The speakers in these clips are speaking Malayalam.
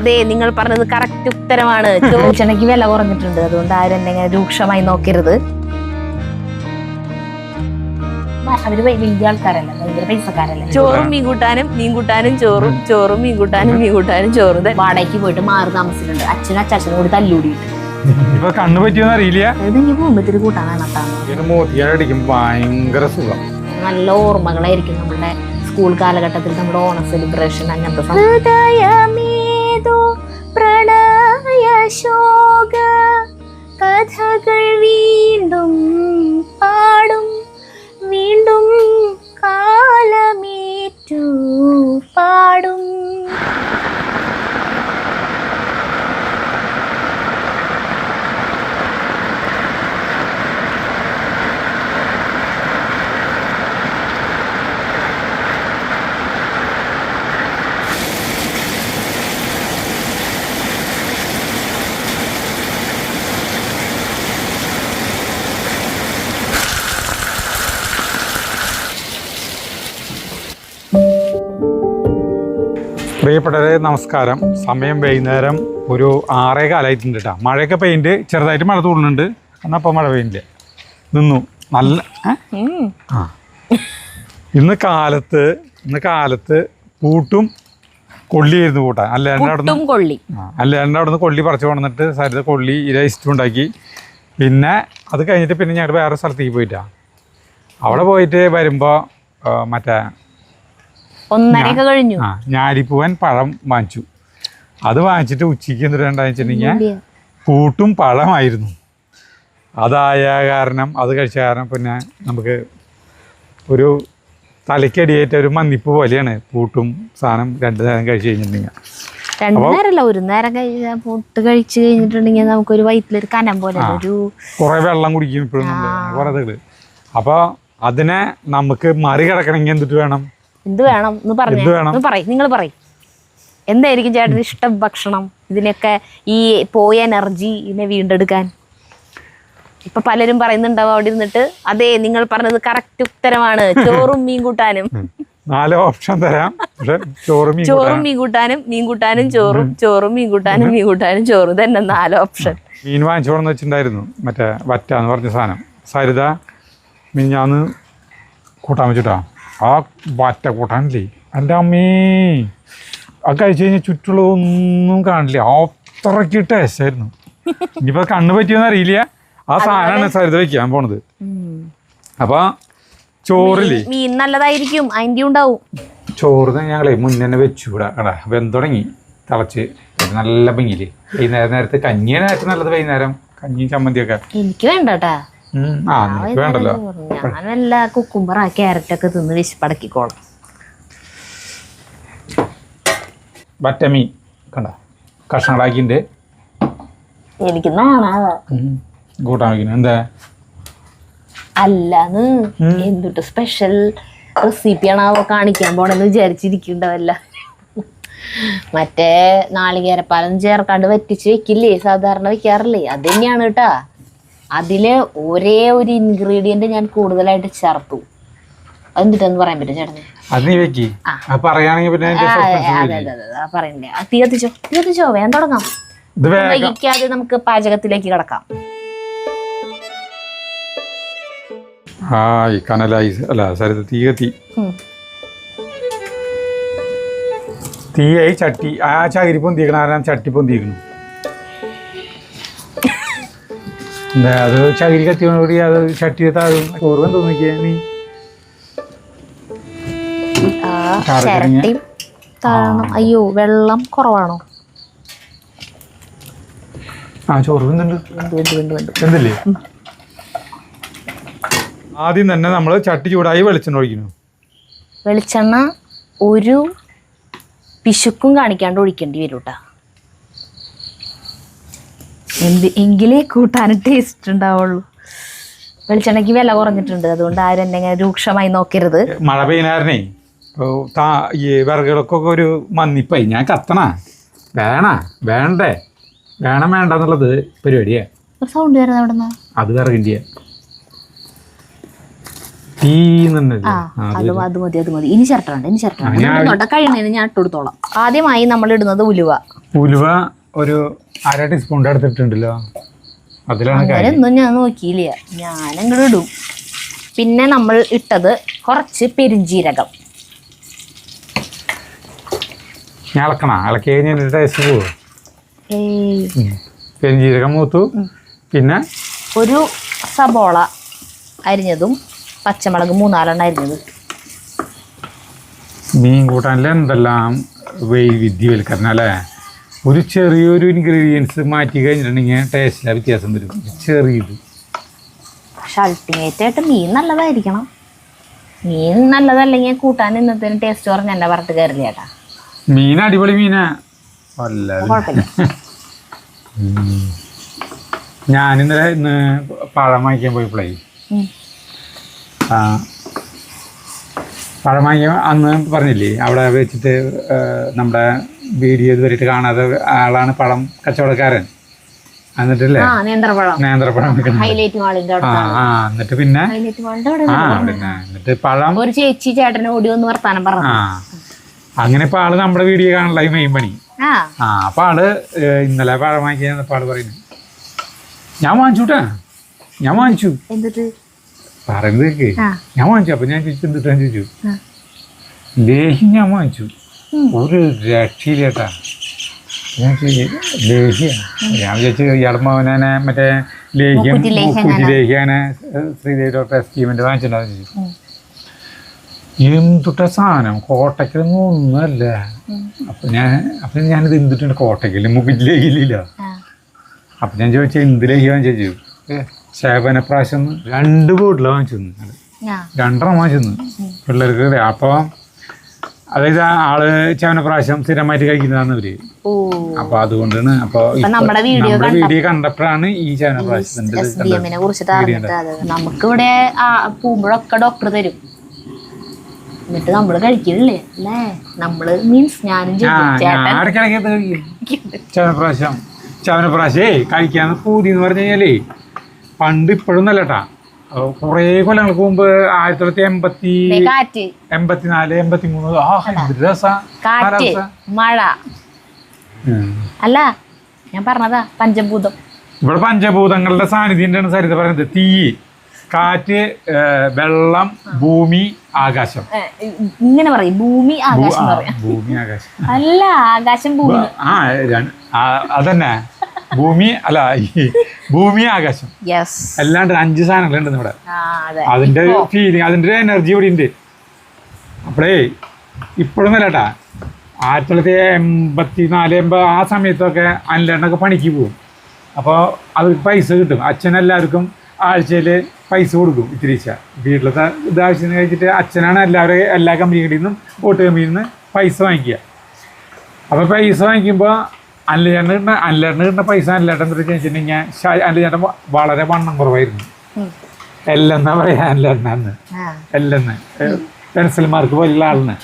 അതെ, നിങ്ങൾ പറഞ്ഞത് കറക്റ്റ് ഉത്തരമാണ്. വെളിച്ചെണ്ണയ്ക്ക് വില കുറഞ്ഞിട്ടുണ്ട്, അതുകൊണ്ട് ആരും എന്നെ ഇങ്ങനെ രൂക്ഷമായി നോക്കരുത്. അവര് വലിയ ആൾക്കാരല്ല, ഭയങ്കര പൈസക്കാരല്ല. ചോറും മീൻ കൂട്ടാനും ചോറും, ചോറും മീൻ കൂട്ടാനും ചോറും. വാടകയ്ക്ക് പോയിട്ട് മാറി താമസിച്ചിട്ടുണ്ട്. അച്ഛനും അച്ചാച്ചനും കൂടി തല്ലൂടിയിട്ട്. ഇപ്പൊ കണ്ണു പറ്റിയെന്ന് അറിയില്ല. പോകുമ്പത്തിരി കൂട്ടാൻ വേണം. ഭയങ്കര സുഖം. നല്ല ഓർമ്മകളായിരിക്കും നമ്മുടെ സ്കൂൾ കാലഘട്ടത്തിൽ, നമ്മുടെ ഓണ സെലിബ്രേഷൻ, അങ്ങനത്തെ പ്രണയശോക കഥകൾ വീണ്ടും പാടും, വീണ്ടും കാലമേറ്റു പാടും. പ്രിയപ്പെട്ടവരെ നമസ്കാരം. സമയം വൈകുന്നേരം ഒരു 6:15 കേട്ടോ. മഴയൊക്കെ പെയിൻറ്റ് ചെറുതായിട്ട് മഴ തൂടുന്നുണ്ട്. എന്നപ്പോൾ മഴ പെയിൻറ്റ് നിന്നു. നല്ല ഇന്ന് കാലത്ത് പൂട്ടും കൊള്ളിയായിരുന്നു കൂട്ടാൻ. അല്ലാണ്ട് അവിടെ നിന്ന് കൊള്ളി പറിച്ചു കൊണ്ടിട്ട് സരിത കൊള്ളി ഇഷ്ടം ഉണ്ടാക്കി. പിന്നെ അത് കഴിഞ്ഞിട്ട് പിന്നെ ഞങ്ങൾ വേറെ സ്ഥലത്തേക്ക് പോയിട്ടാണ്. അവിടെ പോയിട്ട് വരുമ്പോൾ മറ്റേ 1:30 കഴിഞ്ഞു. ഞാലിപ്പൂവൻ പഴം വാങ്ങിച്ചു. അത് വാങ്ങിച്ചിട്ട് ഉച്ചയ്ക്ക് എന്തിട്ടുണ്ടെന്ന് വെച്ചിട്ടുണ്ടെങ്കിൽ പൂട്ടും പഴമായിരുന്നു. അതായ കാരണം, അത് കഴിച്ച കാരണം പിന്നെ നമുക്ക് ഒരു തലയ്ക്കടിയേറ്റ ഒരു മന്നിപ്പ് പോലെയാണ് പൂട്ടും സാധനം 2 നേരം കഴിച്ച് കഴിഞ്ഞിട്ടുണ്ടെങ്കിൽ. 2 നേരമല്ല, 1 നേരം പൂട്ട് കഴിച്ച് കഴിഞ്ഞിട്ടുണ്ടെങ്കിൽ നമുക്കൊരു വയറ്റിലൊരു കനം പോലെ കുറേ വെള്ളം കുടിക്കും ഇപ്പോഴും കുറേ ഇതുകൾ. അപ്പോൾ അതിനെ നമുക്ക് മറികടക്കണമെങ്കിൽ എന്തിട്ട് വേണം? എന്ത് വേണം നിങ്ങൾ പറയും. എന്തായിരിക്കും ചേട്ടന് ഇഷ്ടം ഭക്ഷണം? ഇതിനൊക്കെ ഈ പോയ എനർജി ഇതിനെ വീണ്ടെടുക്കാൻ. ഇപ്പൊ പലരും പറയുന്നുണ്ടാവും അവിടെ ഇരുന്നിട്ട്, അതെ, നിങ്ങൾ പറഞ്ഞത് കറക്റ്റ് ഉത്തരമാണ്. ചോറും മീൻ കൂട്ടാനും. 4 ഓപ്ഷൻ തരാം. ചോറും മീൻ കൂട്ടാനും ചോറും, ചോറും മീൻ കൂട്ടാനും ചോറും. തന്നെ 4 ഓപ്ഷൻ. മീൻ വാങ്ങിച്ചോടെന്ന് വെച്ചിട്ടുണ്ടായിരുന്നു, മറ്റേ വറ്റാന്ന് പറഞ്ഞ സാധനം. സരിത മിനിഞ്ഞാന്ന് കൂട്ടാൻ വെച്ചിട്ടാ. ആ വറ്റ കൂട്ടാനില്ലേ, എൻ്റെ അമ്മേ, ആ കഴിച്ച് കഴിഞ്ഞാൽ ചുറ്റുള്ളതൊന്നും കാണില്ല. അത്രയ്ക്ക് ടേസ്റ്റായിരുന്നു. ഇനിയിപ്പോൾ കണ്ണ് പറ്റിയെന്ന് അറിയില്ല. ആ സാധനമാണ് സരിത വയ്ക്കാൻ പോണത്. അപ്പോൾ ചോറില്ലേ, മീൻ നല്ലതായിരിക്കും, അതിൻ്റെ ഉണ്ടാവും. ചോറ് ഞങ്ങളെ മുന്നേ വെച്ചു ഇവിടെ കടാ വെന്തുടങ്ങി തിളച്ച് നല്ല ഭംഗിയിൽ. നേരത്തെ കഞ്ഞിയാണ് ഏറ്റവും നല്ലത്. വൈകുന്നേരം കഞ്ഞി ചമ്മന്തിയൊക്കെ എനിക്ക് വേണ്ടട്ടാ. വേണ്ടല്ലോ, ഞാൻ വല്ല കുക്കുംബർ ക്യാരറ്റൊക്കെ തിന്ന് വിശപ്പടക്കിക്കോളാം. വറ്റമീൻ കണ്ട കഷ്ണങ്ങളാക്കിണ്ട്. എനിക്ക് കൂട്ടാൻ വയ്ക്കുന്നു. എന്താ അല്ലാന്ന് എന്തുട്ട് സ്പെഷ്യൽ റെസിപ്പിയാണോ കാണിക്കാൻ പോണെന്ന് വിചാരിച്ചിരിക്കണ്ടവല്ല. മറ്റേ നാളികേരപ്പാലം ചേർക്കാണ്ട് വറ്റിച്ച് വെക്കില്ലേ, സാധാരണ വെക്കാറില്ലേ, അത് തന്നെയാണ് കേട്ടാ. അതില് ഒരേ ഒരു ഇൻഗ്രീഡിയന്റ് ഞാൻ കൂടുതലായിട്ട് ചേർത്തു. അതെന്തിട്ടെന്ന് പറയാൻ പറ്റും ചേട്ടന്? പറയണ്ടേ? തീ കത്തിച്ചോ, വേഗം തുടങ്ങാം. വൈകിക്കാതെ നമുക്ക് പാചകത്തിലേക്ക് കിടക്കാം. തീയായി ചട്ടി. ആ ചകിരി പൊന്തിക്കണം, ചട്ടി പൊന്തിക്കണം. അത് ചകിരി കത്തിയോടുകൂടി അത് ചട്ടി താഴും. ചോറ് തോന്നിക്കേ നീ അയ്യോ, വെള്ളം കുറവാണോ? ചോറ് വെന്തല്ലേ? ആദ്യം തന്നെ നമ്മൾ ചട്ടി ചൂടായി വെളിച്ചെണ്ണ ഒഴിക്കുന്നു. വെളിച്ചെണ്ണ ഒരു പിശുക്കും കാണിക്കാണ്ട് ഒഴിക്കേണ്ടി വരും കേട്ടാ. എങ്കിലേ കൂട്ടാൻ ടേസ്റ്റ് ഉണ്ടാവുള്ളൂ. വെളിച്ചെണ്ണയ്ക്ക് വില കുറഞ്ഞിട്ടുണ്ട്, അതുകൊണ്ട് ആരും എന്നെ ഇങ്ങനെ രൂക്ഷമായി നോക്കരുത്. മഴ പെയ്യാറിനേ ഈ വിറകുകൾക്കൊക്കെ ഒരു മന്നിപ്പായി. ഞാൻ കത്തണ വേണ്ടേ വേണ്ടെന്നുള്ളത് പരിപാടിയാ. സൗണ്ട് വരുന്നത് അവിടെ നിന്ന്. അത് വിറകിൻ്റെ തീ തീന്നുണ്ടല്ലേ അത് മതി ഇനി ചിരട്ട കഴിയണേന് ഞാൻ ഇട്ടുകൊടുത്തോളാം. ആദ്യമായി നമ്മൾ ഇടുന്നത് ഉലുവ ഒരു 1/2 ടീസ്പൂൺ എടുത്തിട്ടുണ്ടല്ലോ. അതിലാണ് അങ്ങനെയൊന്നും ഞാൻ നോക്കിയില്ല, ഞാനങ്ങോട്ട് ഇടും. പിന്നെ നമ്മൾ ഇട്ടത് കുറച്ച് പെരുംജീരകം. ഇളക്കി കഴിഞ്ഞാൽ ടേസ്റ്റ് പോവും. പെരുംജീരകം മൂത്തു. പിന്നെ ഒരു സബോള അരിഞ്ഞതും പച്ചമുളക് 3-4 അരിഞ്ഞത്. മീൻ കൂട്ടാനിൽ എന്തെല്ലാം വൈവിധ്യവൽക്കരണം അല്ലേ. ഒരു ചെറിയൊരു ഇൻഗ്രീഡിയൻസ് മാറ്റി കഴിഞ്ഞിട്ടുണ്ടെങ്കിൽ ടേസ്റ്റിലെ വ്യത്യാസം വരും. ചെറിയത് പക്ഷെ അൾട്ടിമേറ്റ് ആയിട്ട് മീൻ നല്ലതായിരിക്കണം. മീൻ നല്ലതല്ലെങ്കിൽ കൂട്ടാൻ ഇന്നത്തേന് ടേസ്റ്റ് പറഞ്ഞ എന്നെ പറഞ്ഞിട്ട് കയറില്ല ചേട്ടാ. മീൻ അടിപൊളി മീനാ. അല്ല ഞാനിന്നലെ ഇന്ന് പഴം വാങ്ങിക്കാൻ പോയപ്പോഴേ പഴം വാങ്ങിക്കാൻ അന്ന് പറഞ്ഞില്ലേ അവിടെ വെച്ചിട്ട് നമ്മുടെ വീഡിയോ ഇതുവരെയിട്ട് കാണാതെ ആളാണ് പഴം കച്ചവടക്കാരൻ. എന്നിട്ടല്ലേ നേന്ത്രപ്പഴം എന്നിട്ട് പിന്നെ എന്നിട്ട് പഴം ഒരു ചേച്ചി ചേട്ടനെ ഓടി വന്ന് വർത്താനം പറഞ്ഞു. അങ്ങനെ ഇപ്പൊ ആള് നമ്മുടെ വീഡിയോ കാണുള്ള ഈ മെയിൻ പണി. അപ്പൊ ആള് ഇന്നലെ പഴം വാങ്ങിക്കാൻ ആള് പറയുന്നു ഞാൻ വാങ്ങിച്ചു പറയുന്നത് ഞാൻ വാങ്ങിച്ചു. അപ്പൊ ഞാൻ ചോദിച്ചു എന്തിട്ടാന്ന് ചോദിച്ചു. ലേഹ്യം ഞാൻ വാങ്ങിച്ചു. ഒരു രക്ഷയില്ലേട്ടാ. ഞാൻ ലേഹ്യാണ്. ഞാൻ വിചാരിച്ചു ഇയാളുടെ മറ്റേ ലേഹ്യം ലേഹ്യാനെ ശ്രീദേവി ഡോക്ടർ സ്കീമിന്റെ വാങ്ങിച്ചിട്ടുണ്ടാവും ചോദിച്ചു. എന്തുട്ട സാധനം കോട്ടയ്ക്കൊന്നും ഒന്നുമല്ല. അപ്പൊ ഞാനിത് എന്തിട്ടുണ്ട് കോട്ടയ്ക്കല് മുക്കുറ്റി ലേഖില്ല. അപ്പൊ ഞാൻ ചോദിച്ചു എന്ത് ലേഹ്യം ചോദിച്ചു. ശേപനപ്രാശം 2 ബോട്ടിലാണ് വാങ്ങിച്ചു. 2 വാങ്ങിച്ചു പിള്ളേർക്ക്. അപ്പൊ അതായത് ആള് ചവനപ്രാശം സ്ഥിരമായിട്ട് കഴിക്കുന്നതാന്നവര്. അപ്പൊ അതുകൊണ്ടാണ്. അപ്പൊ നമ്മുടെ വീഡിയോ കണ്ടപ്പോഴാണ് ഈ ചവനപ്രാശത്തിന്റെ നമുക്കിവിടെ പോകുമ്പോഴൊക്കെ ഡോക്ടർ തരും. എന്നിട്ട് നമ്മള് കഴിക്കില്ലേ അല്ലേ. നമ്മള് മീൻസ് ഞാനും ചവനപ്രാശേ കഴിക്കാന്ന് പൂതി എന്ന് പറഞ്ഞു കഴിഞ്ഞാലേ പണ്ട് ഇപ്പോഴും നല്ലട്ടാ. കുറേ കൊല്ലങ്ങൾക്ക് മുമ്പ് 1984, 83 മഴ അല്ല ഞാൻ പറഞ്ഞതാ പഞ്ചഭൂതം. ഇവിടെ പഞ്ചഭൂതങ്ങളുടെ സാന്നിധ്യം സരിത പറയുന്നത്. തീ, കാറ്റ്, വെള്ളം, ഭൂമി, ആകാശം. ഇങ്ങനെ പറയും ഭൂമി ആകാശം. ഭൂമി ആകാശം അല്ല ആകാശം ഭൂമി. അതന്നെ ഭൂമി ആകാശം അല്ലാണ്ട് 5 സാധനങ്ങളുണ്ട് ഇവിടെ. അതിന്റെ ഫീലിംഗ് അതിന്റെ എനർജി ഇവിടെ ഉണ്ട്. അപ്പോഴേ ഇപ്പോഴൊന്നും അല്ലേട്ടാ. 1984 ആ സമയത്തൊക്കെ അനിലേട്ടനൊക്കെ പണിക്ക് പോകും. അപ്പോൾ അവർക്ക് പൈസ കിട്ടും. അച്ഛനെല്ലാവർക്കും ആഴ്ചയിൽ പൈസ കൊടുക്കും ഇത്തിരിച്ച. വീട്ടിലത്തെ ഇതാവശ്യം കഴിച്ചിട്ട് അച്ഛനാണ് എല്ലാ കമ്പനികളിൽ നിന്നും ഓട്ട് കമ്പനിയിൽ നിന്ന് പൈസ വാങ്ങിക്കുക. അപ്പോൾ പൈസ വാങ്ങിക്കുമ്പോൾ അനിലേട്ടന് കിട്ടുന്ന പൈസ അനിലേട്ടൻ എന്താ വെച്ചിട്ടുണ്ടെങ്കിൽ അനിലേട്ടൻ വളരെ വണ്ണം കുറവായിരുന്നു. എല്ലെന്നാ പറയാ അനിലേട്ടനാന്ന്. എല്ലെന്ന് പെൻസിൽമാർക്ക് പോലുള്ള ആളിന്.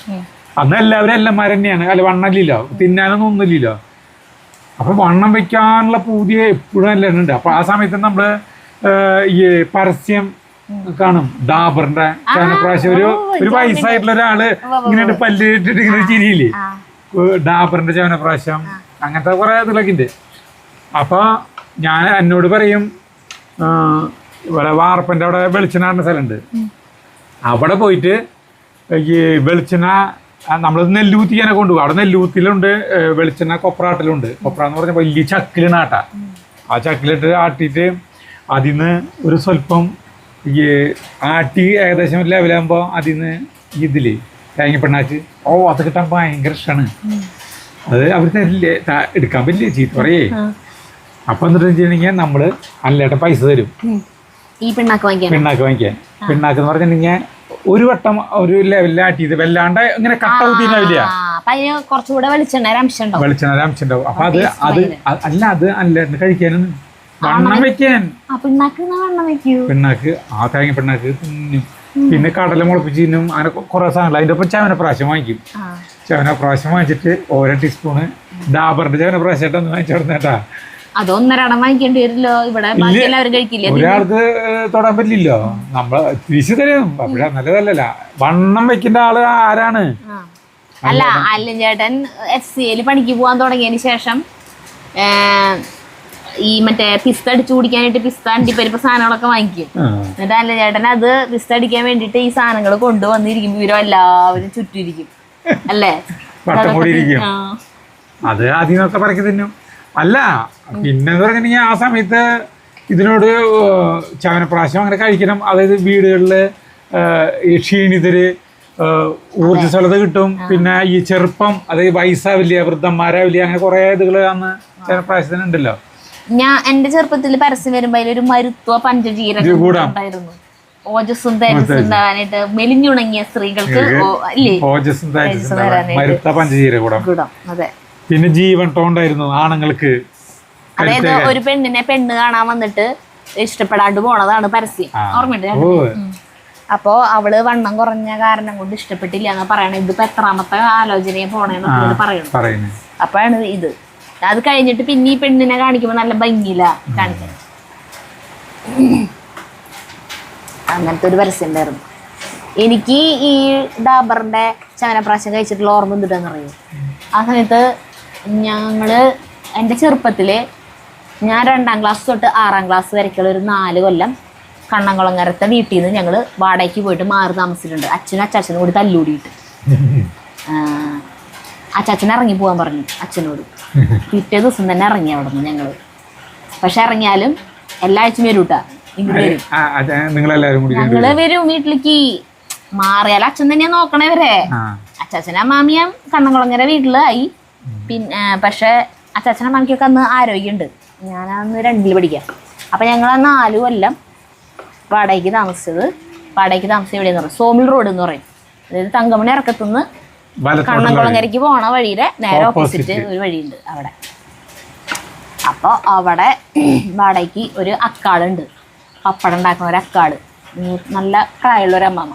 അന്ന് എല്ലാവരും എല്ലന്മാർ തന്നെയാണ്. അല്ല വണ്ണമില്ലല്ലോ, തിന്നാനൊന്നും ഒന്നുമില്ലല്ലോ. അപ്പൊ വണ്ണം വെക്കാനുള്ള പൂതിയ എപ്പോഴും എല്ലാം ഉണ്ട്. അപ്പൊ ആ സമയത്ത് നമ്മള് ഈ പരസ്യം കാണും. ഡാബറിന്റെ പ്രാവശ്യം ഒരു വയസ്സായിട്ടുള്ള ഒരാള് ഇങ്ങനെ പല്ല് ഇട്ടിട്ട് ഇങ്ങനെ ചിരിയില്ലേ, ഡാബറിന്റെ ചവനപ്രാശം അങ്ങനത്തെ കുറെ ഇതിലൊക്കെ ഉണ്ട്. അപ്പൊ ഞാൻ എന്നോട് പറയും ഇവിടെ വാർപ്പന്റെ അവിടെ വെളിച്ചെണ്ണ സ്ഥലമുണ്ട്. അവിടെ പോയിട്ട് ഈ വെളിച്ചെണ്ണ നമ്മൾ നെല്ലൂത്തിക്കാനെ കൊണ്ടുപോകും. അവിടെ നെല്ലൂത്തിലുണ്ട് വെളിച്ചെണ്ണ, കൊപ്രാട്ടിലുണ്ട്. കൊപ്ര എന്ന് പറഞ്ഞാൽ വലിയ ചക്കിലാണ് ആട്ട. ആ ചക്കിലിട്ട് ആട്ടിയിട്ട് അതിൽ നിന്ന് ഒരു സ്വല്പം ഈ ആട്ടി ഏകദേശം ഒരു ലെവലാകുമ്പോൾ അതിൽ നിന്ന് ഇതിൽ തേങ്ങപ്പിണ്ണാക്ക് അത് കിട്ടാൻ ഭയങ്കര ഇഷ്ടമാണ്. അത് അവർ തരില്ലേ, എടുക്കാൻ പറ്റില്ലേ, ചീത്ത പറയേ. അപ്പം എന്നിട്ട് വെച്ചിട്ടുണ്ടെങ്കിൽ നമ്മൾ അല്ലേട്ട പൈസ തരും ഈ പിണ്ണാക്ക് വാങ്ങിക്കാൻ. പിണ്ണാക്ക് എന്ന് പറഞ്ഞിട്ടുണ്ടെങ്കിൽ ഒരു വട്ടം ഒരു ലെവലിൽ ആട്ടിയത് വല്ലാണ്ട് ഇങ്ങനെ കട്ട കുത്തിയില്ല. കുറച്ചുകൂടെ വെളിച്ചെണ്ണ അംശം ഉണ്ടാവും. അപ്പൊ അത് അല്ലേട്ടന് കഴിക്കാനും വണ്ണം വെക്കാൻ പിണ്ണാക്ക് ആ തേങ്ങ പിണ്ണാക്ക് തിന്നും. പിന്നെ കടല മുളപ്പിച്ച് തിന്നും. അങ്ങനെ കുറെ സാധനങ്ങൾ. അതിൻ്റെ ഒപ്പം ചവനപ്രാശം വാങ്ങിക്കും. ചവനപ്രാശം വാങ്ങിച്ചിട്ട് ഓരോ ടീസ്പൂണ് ഡാബറിന്റെ ചവനപ്രാശം വാങ്ങിച്ചു കൊടുത്തേട്ടാ. അതൊന്നരടം വാങ്ങിക്കേണ്ടി വരില്ലോ. ഇവിടെ ബാക്കി എല്ലാവരും കഴിക്കില്ലേ? ഒരാൾക്ക് തൊടാൻ പറ്റില്ലല്ലോ. നമ്മള് തിരിച്ചു തരും. പക്ഷെ നല്ലതല്ലല്ല. വണ്ണം വെക്കേണ്ട ആള് ആരാണ്? അല്ല, അല്ലൻ ചേട്ടൻ FCA പണിക്ക് പോകാൻ തുടങ്ങിയതിന് ശേഷം ഈ മറ്റേ പിസ്ത അടിച്ചു കുടിക്കാനായിട്ട് പിസ്ത അണ്ടിപ്പരിപ്പ് സാധനങ്ങളൊക്കെ വാങ്ങിക്കും. എന്നിട്ട് അല്ലൻ ചേട്ടൻ അത് പിസ്ത അടിക്കാൻ വേണ്ടിട്ട് ഈ സാധനങ്ങൾ കൊണ്ടുവന്നിരിക്കും. ഇവരോ എല്ലാവരും ചുറ്റിരിക്കും അല്ലേ? അത് ആദ്യമൊക്കെ പറക്കി തിന്നും. അല്ല പിന്നെന്ന് പറഞ്ഞിട്ടുണ്ടെങ്കിൽ ആ സമയത്ത് ഇതിനോട് ചവനപ്രാശം അങ്ങനെ കഴിക്കണം. അതായത് വീടുകളില് ഈ ക്ഷീണിതര് ഊർജ്ജസ്വലത കിട്ടും. പിന്നെ ഈ ചെറുപ്പം, അതായത് വയസ്സാവില്ല, വൃദ്ധന്മാരാവില്ല, അങ്ങനെ കുറെ ഇതുകൾ അന്ന് ചവനപ്രാശത്തിന് ഉണ്ടല്ലോ. എന്റെ ചെറുപ്പത്തിൽ പരസ്യം വരുമ്പോ അതിലൊരു മരുത്വ പഞ്ചജീരകം ഉണ്ടായിരുന്നു. ഓജസ്സും തേജസ്സും ഉണ്ടാകാനായിട്ട് മെലിഞ്ഞുണങ്ങിയ സ്ത്രീകൾക്ക് ഓജസ്സും പഞ്ചജീരകൂടം. അതെ. പിന്നെ ജീവൻ ടോണ്ടായിരുന്നു ആണുങ്ങൾക്ക്. അതായത് ഒരു പെണ്ണ് കാണാൻ വന്നിട്ട് ഇഷ്ടപ്പെടാണ്ട് പോണതാണ് പരസ്യം. ഓർമ്മയുണ്ട്? അപ്പോ അവള് വണ്ണം കുറഞ്ഞ കാരണം കൊണ്ട് ഇഷ്ടപ്പെട്ടില്ല എന്ന് പറയണേ. ഇതിപ്പോ എത്രാമത്തെ ആലോചനയെ പോണേന്നൊക്കെ പറയണു. അപ്പോഴാണ് ഇത്. അത് കഴിഞ്ഞിട്ട് പിന്നെ ഈ പെണ്ണിനെ കാണിക്കുമ്പോ നല്ല ഭംഗിയില്ല കാണിക്കാൻ. അങ്ങനത്തെ ഒരു പരസ്യം ഉണ്ടായിരുന്നു. എനിക്ക് ഈ ഡാബറിന്റെ ചവനപ്രാശം കഴിച്ചിട്ടുള്ള ഓർമ്മ എന്തിട്ടാന്ന് അറിയോ? ആ സമയത്ത് എൻ്റെ ചെറുപ്പത്തില് ഞാൻ 2ാം ക്ലാസ് തൊട്ട് 6ാം ക്ലാസ് വരയ്ക്കുള്ള ഒരു 4 കൊല്ലം കണ്ണംകുളങ്ങരത്തെ വീട്ടിൽ നിന്ന് ഞങ്ങൾ വാടകയ്ക്ക് പോയിട്ട് മാറി താമസിച്ചിട്ടുണ്ട്. അച്ഛനും അച്ചാച്ചനും കൂടി തല്ലൂടിയിട്ട്. അച്ചാച്ചൻ ഇറങ്ങി പോകാൻ പറഞ്ഞു അച്ഛനോട്. പിറ്റേ ദിവസം തന്നെ ഇറങ്ങി അവിടെ നിന്ന് ഞങ്ങൾ. പക്ഷെ ഇറങ്ങിയാലും എല്ലാ ആഴ്ചയും വരും കേട്ടാ. ഞങ്ങള് വരും വീട്ടിലേക്ക്. മാറിയാൽ അച്ഛൻ തന്നെയാ നോക്കണവരെ. അച്ചാച്ചനും അമ്മാമിയും കണ്ണംകുളങ്ങര വീട്ടിലായി. പിന്നെ പക്ഷെ അച്ചാച്ചനും അമ്മാമിക്കൊക്കെ അന്ന് ആരോഗ്യമുണ്ട്. ഞാനന്ന് 2ൽ പഠിക്കാം. അപ്പം ഞങ്ങൾ ആ 4 കൊല്ലം വാടകയ്ക്ക് താമസിച്ചത്. വാടകയ്ക്ക് താമസിച്ചത് എവിടെയെന്ന് പറയും? സോമിൽ റോഡ് എന്ന് പറയും. അതായത് തങ്കമണി ഇറക്കത്തുനിന്ന് കണ്ണംകുളങ്ങരയ്ക്ക് പോണ വഴിയുടെ നേരെ ഓപ്പോസിറ്റ് ഒരു വഴിയുണ്ട് അവിടെ. അപ്പോൾ അവിടെ വാടകയ്ക്ക് ഒരു അക്കാളുണ്ട്. പപ്പടം ഉണ്ടാക്കുന്ന ഒരു അക്കാട്. നല്ല പ്രായമുള്ള ഒരു അമ്മാമ്മ.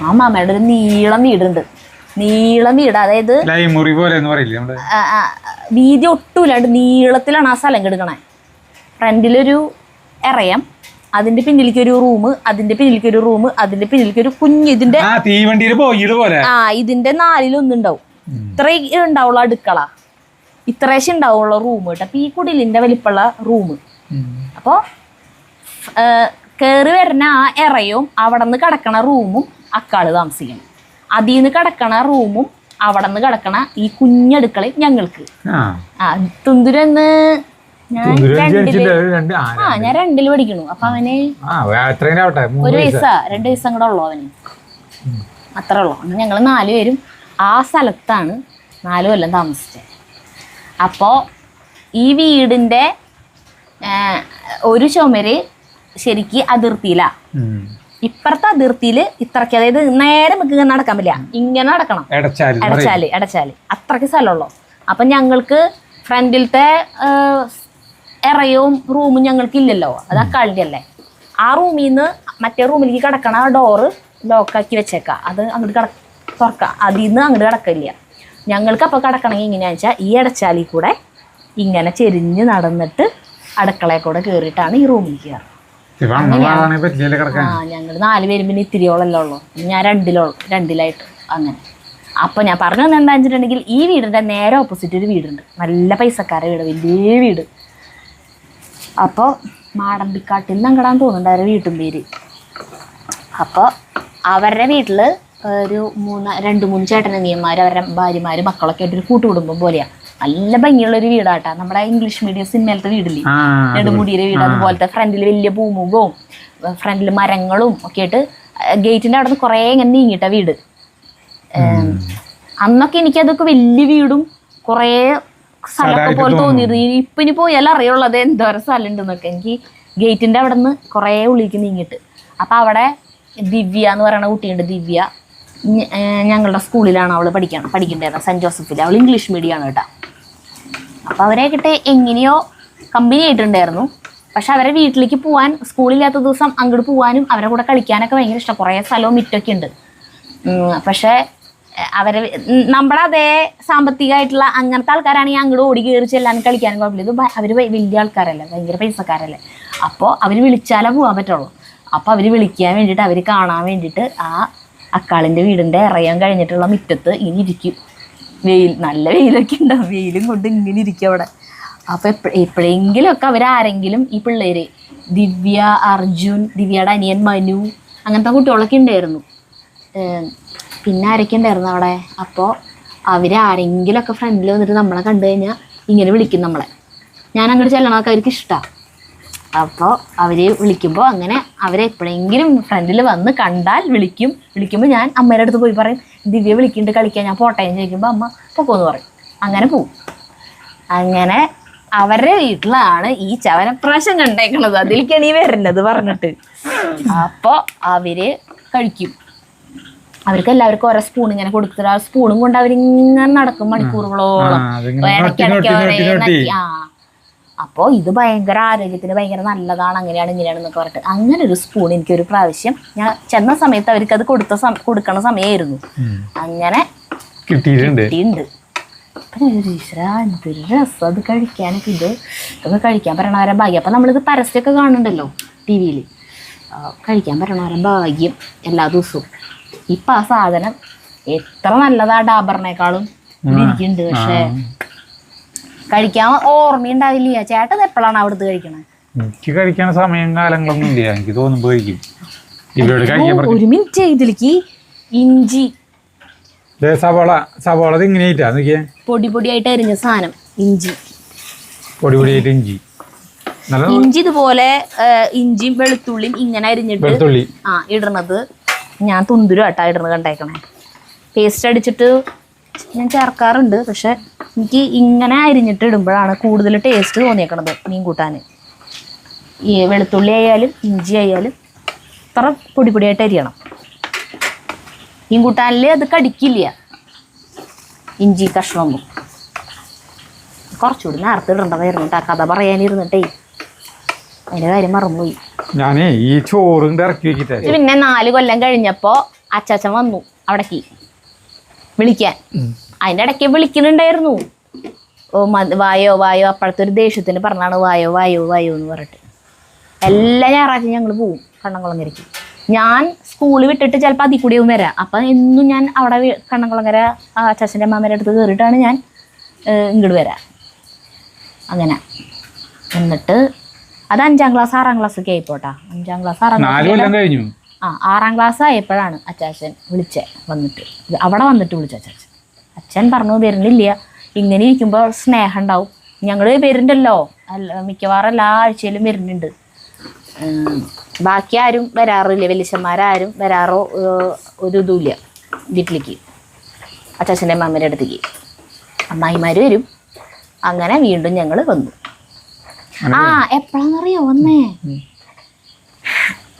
ആ അമ്മാമ്മയുടെ ഒരു നീളം വീടുണ്ട്. നീളം വീട്, അതായത് വീതി ഒട്ടുമില്ലാണ്ട് നീളത്തിലാണ് ആ സ്ഥലം കിടക്കണേ. ഫ്രണ്ടിലൊരു ഇറയം, അതിന്റെ പിന്നിലേക്ക് ഒരു റൂം, അതിന്റെ പിന്നിലേക്ക് ഒരു റൂം, അതിന്റെ പിന്നിലേക്ക് ഒരു കുഞ്ഞ് ഇതിന്റെ ഇതിന്റെ 4-1 ഇത്രയും ഉണ്ടാവുള്ള അടുക്കള, ഇത്രേശം ഉണ്ടാവുള്ള റൂം കേട്ടോ. അപ്പൊ ഈ കുടിലിന്റെ വലിപ്പുള്ള റൂം. അപ്പോ കയറി വരുന്ന ആ ഇറയും അവിടെ നിന്ന് കിടക്കണ റൂമും അക്കാള് താമസിക്കണം. അതിൽ നിന്ന് കിടക്കണ റൂമും അവിടെ നിന്ന് കിടക്കണ ഈ കുഞ്ഞടുക്കളയും ഞങ്ങൾക്ക്. തുന്തുരെന്ന് ഞാൻ 2ൽ പഠിക്കണു. അപ്പൊ അവന് 1 വയസ്സാ 2 വയസ്സും കൂടെ ഉള്ളു അവന്. അത്ര ഉള്ളു. ഞങ്ങൾ 4 പേരും ആ സ്ഥലത്താണ് 4 കൊല്ലം താമസിച്ചത്. അപ്പോ ഈ വീടിന്റെ ഒരു ചുമര് ശരിക്ക് അതിർത്തിയിലാ. ഇപ്പുറത്തെ അതിർത്തിയിൽ ഇത്രക്ക്, അതായത് നേരെ നമുക്ക് ഇങ്ങനെ നടക്കാൻ പറ്റില്ല, ഇങ്ങനെ നടക്കണം. എടച്ചാല് അത്രക്ക് സ്ഥലമുള്ളൂ. അപ്പൊ ഞങ്ങൾക്ക് ഫ്രണ്ടിലത്തെ ഇറയവും റൂമും ഞങ്ങൾക്ക് ഇല്ലല്ലോ, അത് അക്കാളിൻ്റെ അല്ലേ. ആ റൂമിൽ നിന്ന് മറ്റേ റൂമിലേക്ക് കിടക്കണ ഡോറ് ലോക്കാക്കി വെച്ചേക്കാം. അത് അങ്ങോട്ട് തുറക്കാം. അതിൽ നിന്ന് അങ്ങോട്ട് കിടക്കില്ല. ഞങ്ങൾക്ക് അപ്പോൾ കിടക്കണമെങ്കിൽ എങ്ങനെയാണെന്ന് വെച്ചാൽ ഈ എടച്ചാലിൽ കൂടെ ഇങ്ങനെ ചെരിഞ്ഞ് നടന്നിട്ട് അടുക്കളയിൽ കൂടെ കയറിയിട്ടാണ് ഈ റൂമിൽ കയറുക. ഞങ്ങൾ 4 പേരും പിന്നെ ഇത്തിരിയോളല്ലേ ഉള്ളൂ. ഞാൻ 2ലായിട്ട് അങ്ങനെ. അപ്പൊ ഞാൻ പറഞ്ഞു തന്നെ എന്താ വെച്ചിട്ടുണ്ടെങ്കിൽ ഈ വീടിന്റെ നേരെ ഓപ്പോസിറ്റ് ഒരു വീടുണ്ട്. നല്ല പൈസക്കാരെ വീട്, വലിയ വീട്. അപ്പോൾ മാടമ്പിക്കാട്ടിൽ നങ്കടാൻ തോന്നുന്നുണ്ട് അവരുടെ വീട്ടും പേര്. അപ്പോൾ അവരുടെ വീട്ടിൽ ഒരു 2-3 ചേട്ടനനിയന്മാർ, അവരുടെ ഭാര്യമാര്, മക്കളൊക്കെ ആയിട്ട് ഒരു കൂട്ടുകുടുംബം പോലെയാണ്. നല്ല ഭംഗിയുള്ളൊരു വീടാട്ടാ. നമ്മുടെ ഇംഗ്ലീഷ് മീഡിയം സിനിമയിലത്തെ വീടില്ലേ, നെടുമുടിയുടെ വീട്, അതുപോലത്തെ ഫ്രണ്ടിൽ വലിയ പൂമുഖവും ഫ്രണ്ടിൽ മരങ്ങളും ഒക്കെ ആയിട്ട്. ഗേറ്റിന്റെ അവിടെ നിന്ന് കുറേ ഇങ്ങനെ നീങ്ങിട്ട വീട്. അന്നൊക്കെ എനിക്കതൊക്കെ വലിയ വീടും കുറേ സ്ഥലമൊക്കെ പോലെ തോന്നിയിരുന്നു. ഇപ്പൊ ഇനി പോയാലും അറിയുള്ളത് എന്തോരം സ്ഥലം ഉണ്ടെന്നൊക്കെ. എനിക്ക് ഗേറ്റിന്റെ അവിടെ നിന്ന് കുറേ ഉള്ളിലേക്ക് നീങ്ങിയിട്ട്. അപ്പൊ അവിടെ ദിവ്യ എന്ന് പറയുന്ന കുട്ടിയുണ്ട്. ദിവ്യ ഞങ്ങളുടെ സ്കൂളിലാണ് അവള് പഠിക്കേണ്ടത്, സെന്റ് ജോസഫിൽ. അവൾ ഇംഗ്ലീഷ് മീഡിയമാണ് കേട്ടോ. അപ്പൊ അവരെ കിട്ടെ എങ്ങനെയോ കമ്പനി ആയിട്ടുണ്ടായിരുന്നു. പക്ഷെ അവരെ വീട്ടിലേക്ക് പോകാൻ, സ്കൂളില്ലാത്ത ദിവസം അങ്ങോട്ട് പോകാനും അവരെ കൂടെ കളിക്കാനൊക്കെ ഭയങ്കര ഇഷ്ടം. കുറേ സ്ഥലവും മിറ്റൊക്കെ ഉണ്ട്. പക്ഷെ അവരെ നമ്മുടെ അതേ സാമ്പത്തികമായിട്ടുള്ള അങ്ങനത്തെ ആൾക്കാരാണെങ്കിൽ അങ്ങോട്ട് ഓടി കയറി ചെല്ലാൻ കളിക്കാനും കുഴപ്പമില്ല. ഇത് അവര് വലിയ ആൾക്കാരല്ലേ, ഭയങ്കര പൈസക്കാരല്ലേ. അപ്പോൾ അവർ വിളിച്ചാലേ പോകാൻ പറ്റുള്ളൂ. അപ്പോൾ അവർ വിളിക്കാൻ വേണ്ടിയിട്ട്, അവർ കാണാൻ വേണ്ടിയിട്ട് ആ അക്കാളിൻ്റെ വീടിൻ്റെ ഇറയാൻ കഴിഞ്ഞിട്ടുള്ള മുറ്റത്ത് ഇങ്ങനെ ഇരിക്കും. നല്ല വെയിലൊക്കെ ഉണ്ടാവും, വെയിലും കൊണ്ട് ഇങ്ങനെ ഇരിക്കും അവിടെ. അപ്പോൾ എപ്പോഴെങ്കിലുമൊക്കെ അവരാരെങ്കിലും ഈ പിള്ളേർ ദിവ്യ, അർജുൻ, ദിവ്യയുടെ അനിയൻ മനു, അങ്ങനത്തെ കുട്ടികളൊക്കെ ഉണ്ടായിരുന്നു. പിന്നെ ആരൊക്കെ ഉണ്ടായിരുന്നു അവിടെ. അപ്പോൾ അവരാരെങ്കിലുമൊക്കെ ഫ്രണ്ടിൽ വന്നിട്ട് നമ്മളെ കണ്ടു കഴിഞ്ഞാൽ ഇങ്ങനെ വിളിക്കും നമ്മളെ. ഞാൻ അങ്ങോട്ട് ചെല്ലണമൊക്കെ അവർക്ക് ഇഷ്ടമാണ്. അപ്പോൾ അവർ വിളിക്കുമ്പോൾ അങ്ങനെ അവരെപ്പോഴെങ്കിലും ഫ്രണ്ടിൽ വന്ന് കണ്ടാൽ വിളിക്കുമ്പോൾ ഞാൻ അമ്മയുടെ അടുത്ത് പോയി പറയും, ദിവ്യ വിളിക്കുന്നുണ്ട് കളിക്കാൻ, ഞാൻ പോട്ടേന്ന് ചോദിക്കുമ്പോൾ അമ്മ പൊക്കോന്ന് പറയും. അങ്ങനെ പോവും. അങ്ങനെ അവരുടെ വീട്ടിലാണ് ഈ ചവനപ്രാശം കണ്ടേക്കണത്, അതിലേക്കാണ് ഈ വരുന്നത് പറഞ്ഞിട്ട്. അപ്പോൾ അവര് കഴിക്കും. അവർക്ക് എല്ലാവർക്കും ഓരോ സ്പൂൺ ഇങ്ങനെ കൊടുത്തിട്ട് ആ സ്പൂണും കൊണ്ട് അവരിങ്ങനെ നടക്കും മണിക്കൂറുകളോളം. അപ്പോൾ ഇത് ഭയങ്കര ആരോഗ്യത്തിന് ഭയങ്കര നല്ലതാണ്, അങ്ങനെയാണ് ഇങ്ങനെയാണെന്നൊക്കെ പറഞ്ഞിട്ട് അങ്ങനെ ഒരു സ്പൂൺ എനിക്കൊരു പ്രാവശ്യം ഞാൻ ചെന്ന സമയത്ത് അവർക്ക് അത് കൊടുക്കണ സമയമായിരുന്നു. അങ്ങനെ കിട്ടിയിട്ടുണ്ട്. എന്തൊരു രസം അത് കഴിക്കാനൊക്കെ. ഇതൊക്കെ കഴിക്കാൻ പറ്റണവരെ ഭാഗ്യം. അപ്പം നമ്മളിത് പരസ്യമൊക്കെ കാണുന്നുണ്ടല്ലോ ടി വിയിൽ, കഴിക്കാൻ പറ്റണവരെ ഭാഗ്യം എല്ലാ ദിവസവും. ഇപ്പം ആ സാധനം എത്ര നല്ലതാ ഡാബറിനേക്കാളും ഇരിക്കുന്നുണ്ട്. പക്ഷേ കഴിക്കാൻ ഓർമ്മയുണ്ടാവില്ല. ചേട്ടൻ എപ്പോഴാണ് അവിടുത്തെ കഴിക്കണത്? എനിക്ക് കഴിക്കാൻ സമയം കാലങ്ങളൊന്നും ഇല്ല, എനിക്ക് തോന്നുമ്പോ കഴിക്കും. ഒരു മിനിറ്റ്, ഇതിലേക്ക് ഇഞ്ചി സവാള ഇങ്ങനെയായിട്ടാ നോക്കിയേ, പൊടി പൊടിയായിട്ട് അരിഞ്ഞ സാധനം ഇഞ്ചി, പൊടി പൊടിയായിട്ട് ഇഞ്ചി ഇതുപോലെ ഇഞ്ചിയും വെളുത്തുള്ളിയും ഇങ്ങനെ അരിഞ്ഞിട്ട് ഇടണത്. ഞാൻ തുന്തുരുവാട്ടാ ഇടണത് കണ്ടേക്കണേ. പേസ്റ്റ് അടിച്ചിട്ട് ഞാൻ ചേർക്കാറുണ്ട്, പക്ഷെ എനിക്ക് ഇങ്ങനെ അരിഞ്ഞിട്ട് ഇടുമ്പോഴാണ് കൂടുതൽ ടേസ്റ്റ് തോന്നിയേക്കണത് മീൻ കൂട്ടാൻ. ഈ വെളുത്തുള്ളി ആയാലും ഇഞ്ചി ആയാലും ഇത്ര പൊടി പൊടിയായിട്ട് അരിയണം. മീൻ കൂട്ടാനിൽ അത് കടിക്കില്ല ഇഞ്ചി കഷ്ണമൊന്നും. കുറച്ചുകൂടി നേരത്തെ ഇടേണ്ടതായിരുന്നു കേട്ടോ, കഥ പറയാനിരുന്നിട്ടേ അതിൻ്റെ കാര്യം മറന്നുപോയി. ഞാനേ ഈ ചോറും ഇറക്കി വെക്കിട്ടേ. പിന്നെ 4 കൊല്ലം കഴിഞ്ഞപ്പോൾ അച്ചാച്ചൻ വന്നു അവിടേക്ക് വിളിക്കാൻ. അതിൻ്റെ ഇടയ്ക്ക് വിളിക്കുന്നുണ്ടായിരുന്നു, വായോ വായോ. അപ്പോഴത്തെ ഒരു ദേഷ്യത്തിന് പറഞ്ഞാണ് വായോ വായോ വായോ എന്ന് പറഞ്ഞിട്ട്. എല്ലാ ഞായറാഴ്ച ഞങ്ങൾ പോവും കണ്ണംകുളങ്ങരയ്ക്ക്. ഞാൻ സ്കൂൾ വിട്ടിട്ട് ചിലപ്പോൾ അതിൽ കൂടിയും വരാം. അപ്പം എന്നും ഞാൻ അവിടെ കണ്ണംകുളങ്ങര അച്ചാച്ചൻ്റെ അമ്മാമ്മേൻ്റെ അടുത്ത് കയറിയിട്ടാണ് ഞാൻ ഇങ്ങോട്ട് വരാം. അങ്ങനെ എന്നിട്ട് അത് 5ാം ക്ലാസ് 6ാം ക്ലാസ് ഒക്കെ ആയിപ്പോട്ടാ. 5ാം ക്ലാസ് 6ാം ക്ലാസ് 6ാം ക്ലാസ് ആയപ്പോഴാണ് അച്ചാച്ചൻ വന്നിട്ട് അവിടെ വന്നിട്ട് വിളിച്ച അച്ചാച്ചൻ. അച്ഛൻ പറഞ്ഞു വരുന്നില്ല, ഇങ്ങനെ ഇരിക്കുമ്പോൾ സ്നേഹം ഉണ്ടാവും. ഞങ്ങൾ വരുന്നുണ്ടല്ലോ, മിക്കവാറും എല്ലാ ആഴ്ചയിലും വരുന്നുണ്ട്. ബാക്കി ആരും വരാറില്ല, വലിയച്ഛന്മാരാരും വരാറോ ഒരു ഇതുമില്ല വീട്ടിലേക്ക്, അച്ചാച്ചൻ്റെ അമ്മമ്മേൻ്റെ അടുത്തേക്ക്. അമ്മായിമാർ വരും. അങ്ങനെ വീണ്ടും ഞങ്ങൾ വന്നു. എപ്പോഴാണെന്നറിയോ വന്നേ?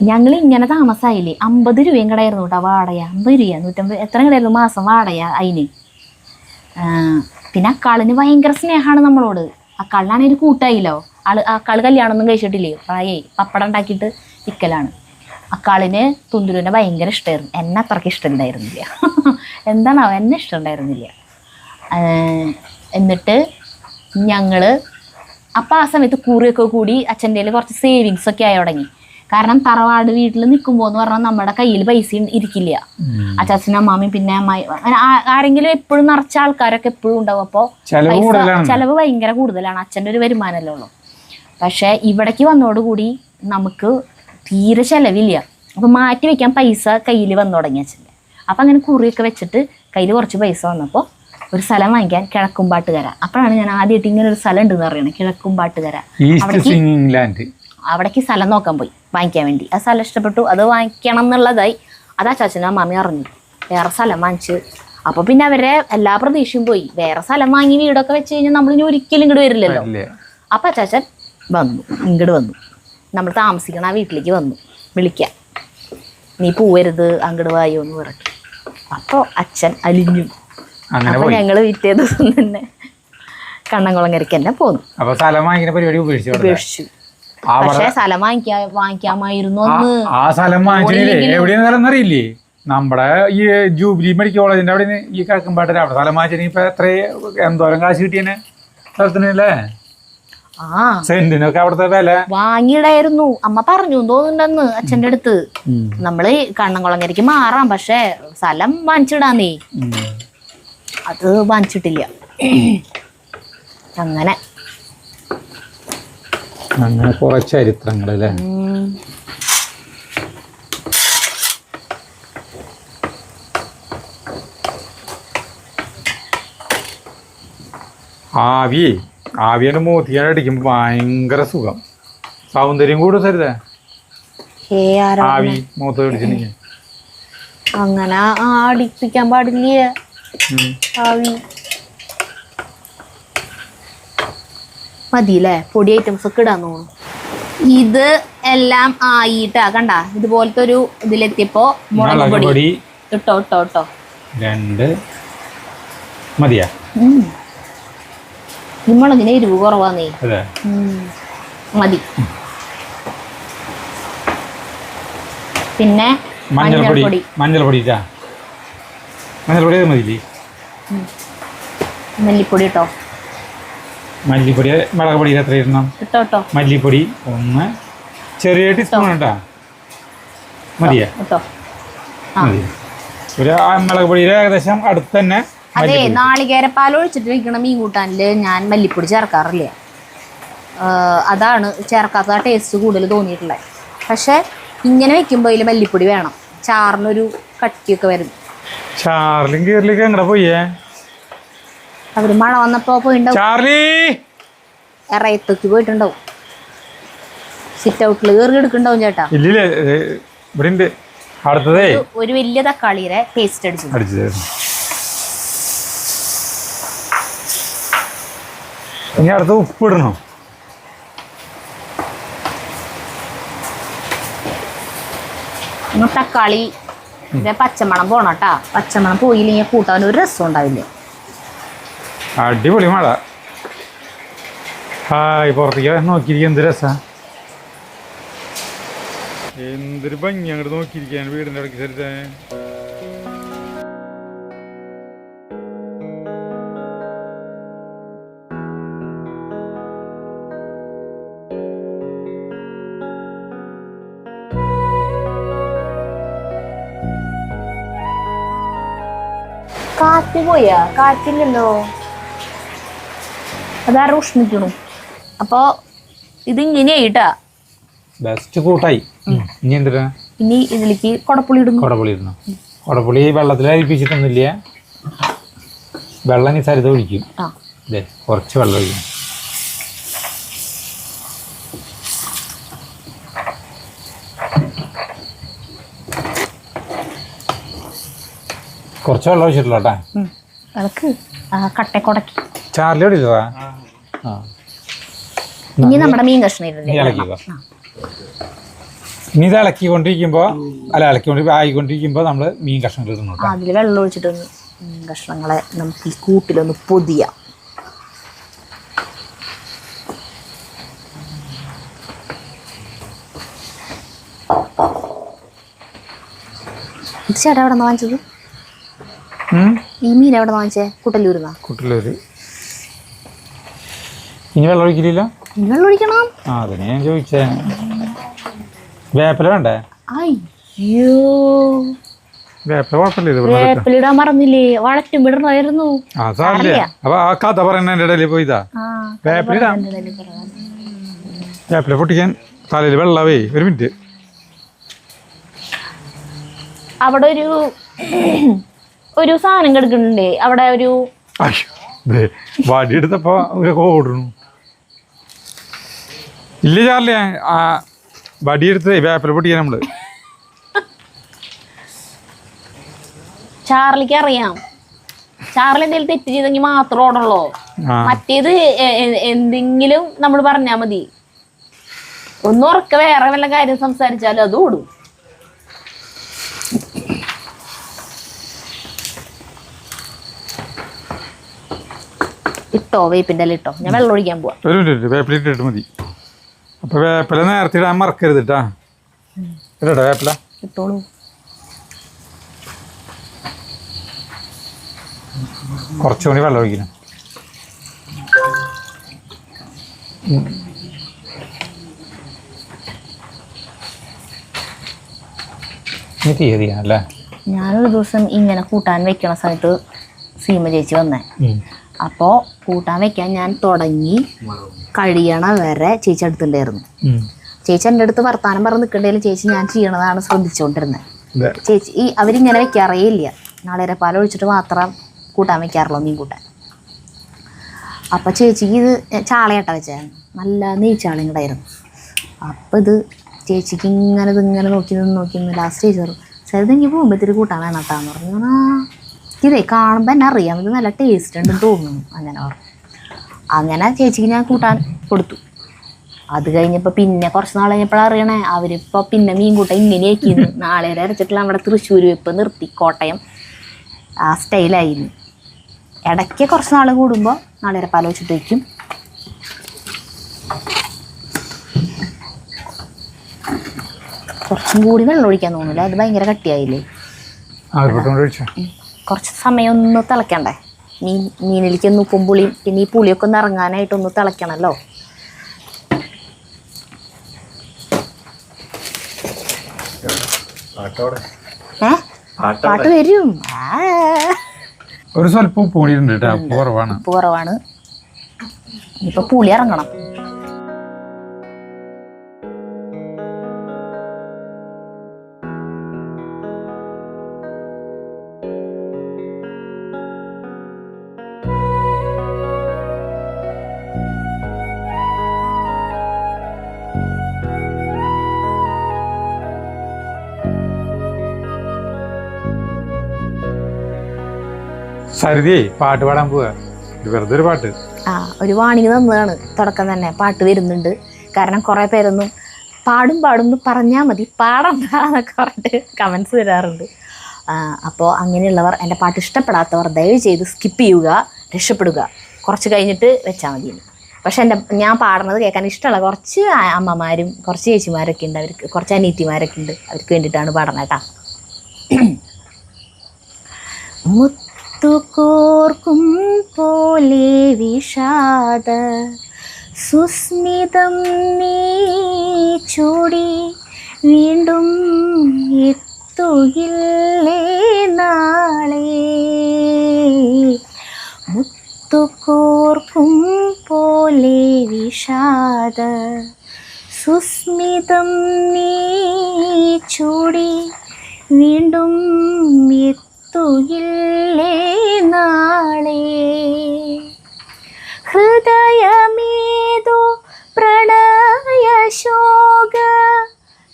ഞങ്ങൾ ഇങ്ങനെ താമസമായില്ലേ, 50 രൂപയും കടയായിരുന്നു കേട്ടോ വാടക. 50 രൂപ 150 എത്ര കടയായിരുന്നു മാസം വാടക അതിന്. പിന്നെ അക്കാളിന് ഭയങ്കര സ്നേഹമാണ് നമ്മളോട്. അക്കാളിനാണെങ്കിൽ ഒരു കൂട്ടായില്ലോ. അക്കാൾ കല്യാണമൊന്നും കഴിച്ചിട്ടില്ലേ, പ്രായമായി പപ്പടം ഉണ്ടാക്കിയിട്ട് വിൽക്കലാണ്. അക്കാളിന് തുന്തുരുവിനെ ഭയങ്കര ഇഷ്ടമായിരുന്നു. എന്നെ അത്രയ്ക്ക് ഇഷ്ടമുണ്ടായിരുന്നില്ല. എന്താണോ എന്നെ ഇഷ്ടമുണ്ടായിരുന്നില്ല. എന്നിട്ട് ഞങ്ങൾ അപ്പം ആ സമയത്ത് കുറിയൊക്കെ കൂടി അച്ഛൻ്റെ കയ്യിൽ കുറച്ച് സേവിങ്സൊക്കെ ആയി തുടങ്ങി. കാരണം തറവാട് വീട്ടിൽ നിൽക്കുമ്പോൾ എന്ന് പറഞ്ഞാൽ നമ്മുടെ കയ്യിൽ പൈസ ഇരിക്കില്ല. അച്ചാച്ചനും അമ്മാമ്മയും പിന്നെ അമ്മായി ആരെങ്കിലും എപ്പോഴും നിറച്ച ആൾക്കാരൊക്കെ എപ്പോഴും ഉണ്ടാവും. അപ്പോൾ ചെലവ് ഭയങ്കര കൂടുതലാണ്. അച്ഛൻ്റെ ഒരു വരുമാനമല്ലേ ഉള്ളൂ. പക്ഷേ ഇവിടേക്ക് വന്നതോടുകൂടി നമുക്ക് തീരെ ചിലവില്ല. അപ്പോൾ മാറ്റി വെക്കാൻ പൈസ കയ്യിൽ വന്നു തുടങ്ങി അച്ഛൻ്റെ. അപ്പം അങ്ങനെ കുറിയൊക്കെ വെച്ചിട്ട് കയ്യിൽ കുറച്ച് പൈസ വന്നപ്പോൾ ഒരു സ്ഥലം വാങ്ങിക്കാൻ കിഴക്കുംപാട്ടുകര. അപ്പോഴാണ് ഞാൻ ആദ്യമായിട്ട് ഇങ്ങനെ ഒരു സ്ഥലം ഉണ്ടെന്ന് അറിയണം, കിഴക്കുംപാട്ടുകര. അവിടേക്ക് സ്ഥലം നോക്കാൻ പോയി വാങ്ങിക്കാൻ വേണ്ടി. ആ സ്ഥലം ഇഷ്ടപ്പെട്ടു, അത് വാങ്ങിക്കണം എന്നുള്ളതായി. അത് അച്ചാച്ചനും അമ്മാമ്മയും അറിഞ്ഞു, വേറെ സ്ഥലം വാങ്ങിച്ച്. അപ്പോൾ പിന്നെ അവരെ എല്ലാ പ്രതീക്ഷയും പോയി. വേറെ സ്ഥലം വാങ്ങി വീടൊക്കെ വെച്ച് കഴിഞ്ഞാൽ നമ്മൾ ഇനി ഒരിക്കലും ഇങ്ങോട്ട് വരില്ലല്ലോ. അപ്പം അച്ചാച്ചൻ വന്നു, ഇങ്ങോട്ട് വന്നു, നമ്മൾ താമസിക്കണം ആ വീട്ടിലേക്ക് വന്നു വിളിക്കാൻ. നീ പോവരുത് അങ്ങോട്ട് വായോ എന്ന് പറഞ്ഞിട്ട്. അപ്പോൾ അച്ഛൻ അലിഞ്ഞു. അപ്പോൾ ഞങ്ങൾ പിറ്റേ ദിവസം തന്നെ കണ്ണംകുളങ്ങരയ്ക്ക് തന്നെ പോന്നു. ഉപേക്ഷിച്ചു. പക്ഷേ സ്ഥലം വാങ്ങിക്കാമായിരുന്നു. നമ്മുടെ ഈ ജൂബിലി മെഡിക്കൽ കോളേജിന്റെ അവിടെ ഈ കിഴക്കമ്പാട്ടിൽ അവിടെ സ്ഥലം വാങ്ങിച്ചിട്ട് ഇപ്പൊ എത്ര എന്തോരം കാശ് കിട്ടിയനെ സ്ഥലത്തിനല്ലേ ആ സെന്റിനൊക്കെ അവിടുത്തെ വില വാങ്ങിയിടായിരുന്നു അമ്മ പറഞ്ഞു തോന്നുന്നുണ്ടെന്ന് അച്ഛൻ്റെ അടുത്ത് നമ്മള് കണ്ണംകുളങ്ങരക്ക് മാറാം പക്ഷെ സ്ഥലം വാങ്ങിച്ചിടാന്നേ അത് വാങ്ങിച്ചിട്ടില്ല അങ്ങനെ അങ്ങനെ കുറെ ചരിത്രങ്ങളല്ലേ ആവിയുടെ മൂത്തിക്കാൻ അടിക്കുമ്പോ ഭയങ്കര സുഖം സൗന്ദര്യം കൂടും സരിതേ ആവി മൂത്ത് പിടിച്ചിട്ടുണ്ടെങ്കിൽ അങ്ങനെ അടിപ്പിക്കാൻ പാടില്ല ആവി മതിയല്ലേ പൊടി ഐറ്റംസ് ഒക്കെ ഇടാൻ തോന്നുന്നു ഇത് എല്ലാം ആയിട്ടാ കണ്ട ഇതുപോലത്തെ ഒരു ഇതിലെത്തിയപ്പോ മുളക് പൊടി ഇട്ടോ ഇട്ടോ ഇട്ടോ 2 മതിയാ ഈ മുളകിന് എരിവ് കുറവാന്നേ മതി പിന്നെ മഞ്ഞൾപ്പൊടി മഞ്ഞൾപ്പൊടി മതിയില്ലേ മല്ലിപ്പൊടി ഇട്ടോ മല്ലിപ്പൊടി മുളക് പൊടി എത്ര ഇടണം ഇട്ടോ മല്ലിപ്പൊടി 1 ചെറിയ ടീസ്പൂൺ കേട്ടാ മതിയാ ഇട്ടോ മതി ഒരു മുളക് പൊടിയുടെ ഏകദേശം അടുത്ത് തന്നെ അതെ നാളികേരപ്പാൽ ഒഴിച്ചിട്ട് വെക്കണ മീൻ കൂട്ടാനില് ഞാൻ മല്ലിപ്പൊടി ചേർക്കാറില്ല അതാണ് ചേർക്കാത്ത ടേസ്റ്റ് കൂടുതൽ തോന്നിയിട്ടുള്ളത് പക്ഷെ ഇങ്ങനെ വെക്കുമ്പോൾ അതിൽ മല്ലിപ്പൊടി വേണം ചാറിനൊരു കട്ടിയൊക്കെ വരും ചാർലിയും കീറിലേക്ക് എങ്ങനെ പോയേ അവര് മഴ വന്നപ്പോ പോയിണ്ടാവും ഇറയത്തേക്ക് പോയിട്ടുണ്ടാവും സിറ്റ് ഔട്ടിൽ കയറി എടുക്കണ്ടാവും ചേട്ടാ ഇല്ലേ ഇവിടെ ഉണ്ട് അടുത്തതേ ഒരു വലിയ തക്കാളിയുടെ ടേസ്റ്റ് അടിച്ചു ഇനി അടുത്ത് ഉപ്പ് ഇടണോ തക്കാളി പച്ചമണം പോണട്ടാ പച്ചമണം പോയില്ലെങ്കിൽ കൂട്ടാൻ ഒരു രസം ഉണ്ടാവില്ല അടിപൊളി മഴ ഹായ് പുറത്തേക്ക് നോക്കിയിരിക്കുക എന്ത് രസാ എന്തൊരു ഭംഗി അങ്ങോട്ട് നോക്കിയിരിക്കാൻ വീടിൻ്റെ ഇടയ്ക്ക് ശരിത്തെ കാറ്റ് പോയാ കാറ്റില്ലല്ലോ അതാരും ഉഷ്ണിക്കണു അപ്പൊ ഇതിങ്ങനെയായിട്ടാ ബെസ്റ്റ് കൂട്ടായി ഇനി എന്തിനാ ഇനി ഇതിലേക്ക് കൊടപ്പുളി ഇടുന്നു കൊടപ്പുളി വെള്ളത്തിൽ അരിപ്പിച്ചിട്ടൊന്നുമില്ല വെള്ളം ഈ സരിത ഒഴിക്കും അല്ലേ കുറച്ച് വെള്ളം ഒഴിക്കും കുറച്ച് വെള്ളം ഒഴിച്ചിട്ടുള്ള കട്ടക്കൊടക്കി ചാർലി ഒടിച്ചതാ ഇനി നമ്മുടെ മീൻ കഷ്ണം ഇനി ഇത് ഇളക്കിക്കൊണ്ടിരിക്കുമ്പോ ആയിക്കൊണ്ടിരിക്കുമ്പോ നമ്മള് മീൻ കഷ്ണങ്ങൾ ഇടുന്നു അതിൽ വെള്ളം ഒഴിച്ചിട്ടൊന്ന് മീൻ കഷ്ണങ്ങളെ നമുക്ക് ഈ കൂട്ടിലൊന്ന് പൊതിയാം ചേട്ടാ എവിടെ നിന്ന് വാങ്ങിച്ചത് ഈ മീൻ എവിടെ നിന്ന് വാങ്ങിച്ചേ കുട്ടല്ലൂരിന്നാ കുട്ടല്ലൂര് ഇനി വെള്ളം ഒഴിക്കില്ല ഇനി വെള്ളം ഒഴിക്കണം അതിനെ ഞാൻ ചോദിച്ചേ വേപ്പില വേണ്ടേ അയ്യോ വേപ്പില കുഴപ്പമില്ല വേപ്പിലിടാൻ മറന്നില്ലേ വഴറ്റും വിടണമായിരുന്നു അപ്പൊ ആ കഥ പറയുന്ന എന്റെ ഇടയിൽ പോയിതാ വേപ്പിലിടാം വേപ്പില പൊട്ടിക്കാൻ തലയിൽ വെള്ളവേ ഒരു മിനിറ്റ് അവിടെ ഒരു സാധനം കിടക്കുന്നുണ്ടേ അവിടെ ഒരു വടി എടുത്തപ്പോ ഓടണു ഇല്ല ചാർലി ആ വടി എടുത്ത് വേപ്പില പൊട്ടിക്കാൻ നമ്മള് ചാർലിക്ക് അറിയാം ചാർലി എന്തെങ്കിലും തെറ്റ് ചെയ്തെങ്കിൽ മാത്രം ഓടുള്ളൂ മറ്റേത് എന്തെങ്കിലും നമ്മൾ പറഞ്ഞാൽ മതി ഒന്നുറക്കെ വേറെ വല്ല കാര്യം സംസാരിച്ചാലും അത് ഓടും ഇട്ടോ വേപ്പിൻ്റെ ഇട്ടോ ഞാൻ വെള്ളം ഒഴിക്കാൻ പോവാം ഒരു മിനിറ്റ് വേപ്പിലിട്ടിട്ട് മതി അപ്പൊ വേപ്പില നേരത്തെ ഇടാൻ മറക്കരുത് കേട്ടാ ഇടട്ടെ വേപ്പില ഇട്ടോളൂ കുറച്ചുകൂടി വെള്ളം ഒഴിക്കണം. തീയതിയാണല്ലേ. ഞാനൊരു ദിവസം ഇങ്ങനെ കൂട്ടാൻ വെക്കണ സമയത്ത് സീമ ചേച്ചി വന്നേ. അപ്പോൾ കൂട്ടാൻ വെക്കാൻ ഞാൻ തുടങ്ങി കഴിയണ വരെ ചേച്ചി അടുത്തുണ്ടായിരുന്നു. ചേച്ചി എൻ്റെ അടുത്ത് വർത്താനം പറഞ്ഞ് നിൽക്കണ്ടേലും ചേച്ചി ഞാൻ ചെയ്യണതാണ് ശ്രദ്ധിച്ചുകൊണ്ടിരുന്നത്. ചേച്ചി അവരിങ്ങനെ വെക്കാറേ ഇല്ല. നാളികേരപ്പാൽ ഒഴിച്ചിട്ട് മാത്രം കൂട്ടാൻ വെക്കാറുള്ളൂ, മീൻ കൂട്ടാൻ. അപ്പം ചേച്ചിക്ക് ഇത് ചാളയട്ട വെച്ചായിരുന്നു, നല്ല നെയ്ച്ചാളയും കൂടെ ആയിരുന്നു. അപ്പം ഇത് ചേച്ചിക്ക് ഇതിങ്ങനെ നോക്കി നിന്ന് ലാസ്റ്റ് ചേച്ചി പറഞ്ഞു, ചെറുതെങ്കിൽ പോകുമ്പോൾ ഇത്തിരി കൂട്ടാൻ വേണട്ടാന്ന് പറഞ്ഞു. ഇതേ കാണുമ്പോൾ എന്നെ അറിയാം ഇത് നല്ല ടേസ്റ്റ് ഉണ്ടെന്ന് തോന്നുന്നു. അങ്ങനെ പറഞ്ഞു. അങ്ങനെ ചേച്ചിക്ക് ഞാൻ കൂട്ടാൻ കൊടുത്തു. അത് കഴിഞ്ഞപ്പോൾ പിന്നെ കുറച്ച് നാൾ കഴിഞ്ഞപ്പോഴാണ് അറിയണേ അവരിപ്പോൾ പിന്നെ മീൻ കൂട്ടാൻ ഇങ്ങനെയാക്കിയിരുന്നു. നാളെ അരച്ചിട്ടുള്ള നമ്മുടെ തൃശ്ശൂർ വെപ്പ് നിർത്തി, കോട്ടയം ആ സ്റ്റൈലായിരുന്നു. ഇടയ്ക്ക് കുറച്ച് നാൾ കൂടുമ്പോൾ നാളികേരപ്പാൽ വെച്ചിട്ട് വയ്ക്കും. കുറച്ചും കൂടി വെള്ളം ഒഴിക്കാൻ തോന്നില്ല, അത് ഭയങ്കര കട്ടിയായില്ലേ. കുറച്ച് സമയം ഒന്ന് തിളയ്ക്കണ്ടേ, മീനിലേക്ക് ഒന്ന് ഉപ്പും പുളിയും പിന്നെ ഈ പുളിയൊക്കെ ഒന്ന് ഇറങ്ങാനായിട്ടൊന്ന് തിളയ്ക്കണമല്ലോ. പാട്ട് വരും. ഒരു സ്വല്പം ഉപ്പ് കുറവാണ്. ഉപ്പ് കുറവാണ്. ഇപ്പൊ പുളി ഇറങ്ങണം. സരിതേ പാട്ട് പാടാൻ പോവാ, വെറുതെ ഒരു പാട്ട്. ഒരു വാണിംഗ് തന്നതാണ് തുടക്കം തന്നെ. പാട്ട് വരുന്നുണ്ട്. കാരണം കുറേ പേരൊന്നും പാടും എന്ന് പറഞ്ഞാൽ മതി, പാടണ്ട എന്നൊക്കെ പറഞ്ഞിട്ട് കമൻസ് വരാറുണ്ട്. അപ്പോൾ അങ്ങനെയുള്ളവർ, എൻ്റെ പാട്ട് ഇഷ്ടപ്പെടാത്തവർ ദയവ് ചെയ്ത് സ്കിപ്പ് ചെയ്യുക, രക്ഷപ്പെടുക. കുറച്ച് കഴിഞ്ഞിട്ട് വെച്ചാൽ മതി. പക്ഷെ ഞാൻ പാടുന്നത് കേൾക്കാൻ ഇഷ്ടമുള്ള കുറച്ച് അമ്മമാരും കുറച്ച് ചേച്ചിമാരൊക്കെ ഉണ്ട്, അവർക്ക് കുറച്ച് അനിയത്തിമാരൊക്കെ ഉണ്ട്, അവർക്ക് വേണ്ടിയിട്ടാണ് പാടുന്നത് കേട്ടോ. മുത്തുകോർക്കും പോലെ വിഷാദ സുസ്മിതം നീ ചൂടി വീണ്ടും എത്തുകില്ലേ നാളെ. മുത്തുകോർക്കും പോലെ വിഷാദ സുസ്മിതം നീ ചൂടി വീണ്ടും എത്തുകില്ലേ നാളെ. ഹൃദയമേതോ പ്രണയശോക